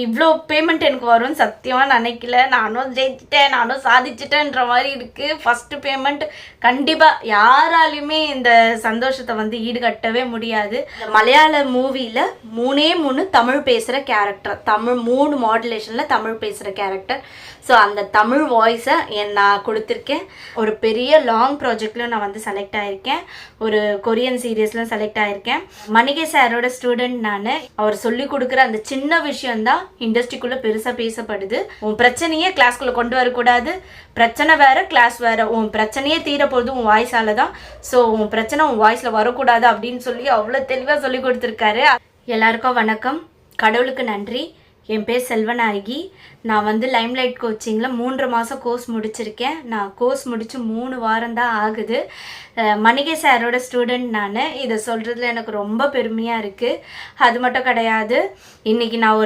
இவ்வளோ பேமெண்ட் எனக்கு வரும்னு சத்தியமாக நினைக்கல. நானும் ஜெயிச்சிட்டேன், நானும் சாதிச்சிட்டேன்ற மாதிரி இருக்குது. ஃபஸ்ட்டு பேமெண்ட் கண்டிப்பாக யாராலையுமே இந்த சந்தோஷத்தை வந்து ஈடுகட்டவே முடியாது. மலையாள மூவியில் 3 தமிழ் பேசுகிற கேரக்டர், தமிழ் 3 மாடுலேஷனில் தமிழ் பேசுகிற கேரக்டர். ஸோ அந்த தமிழ் வாய்ஸை நான் கொடுத்துருக்கேன். ஒரு பெரிய லாங் ப்ராஜெக்ட்லையும் நான் வந்து செலக்ட் ஆகியிருக்கேன். ஒரு கொரியன் சீரியஸ்லையும் செலக்ட் ஆகியிருக்கேன். மணிகே சாரோட ஸ்டூடெண்ட் நான். அவர் சொல்லி கொடுக்குற அந்த சின்ன விஷயந்தான் இண்டஸ்ட்ரிக்குள்ளே பெருசாக பேசப்படுது. உன் பிரச்சனையே கிளாஸ்க்குள்ளே கொண்டு வரக்கூடாது, பிரச்சனை வேறு கிளாஸ் வேறு, உன் பிரச்சனையே தீரப்போகுது உன் வாய்ஸால் தான், ஸோ உன் பிரச்சனை உன் வாய்ஸில் வரக்கூடாது அப்படின்னு சொல்லி அவ்வளோ தெளிவாக சொல்லி கொடுத்துருக்காரு. எல்லாருக்கும் வணக்கம், கடவுளுக்கு நன்றி. என் பேர் செல்வநாயகி. நான் வந்து லைம்லைட் கோச்சிங்கில் 3 மாதம் கோர்ஸ் முடிச்சிருக்கேன். நான் கோர்ஸ் முடித்து 3 வாரம் தான் ஆகுது. மணிகே சாரோட ஸ்டூடெண்ட் நான். இதை சொல்கிறதுல எனக்கு ரொம்ப பெருமையாக இருக்குது. அது மட்டும் கிடையாது, இன்றைக்கி நான் ஒரு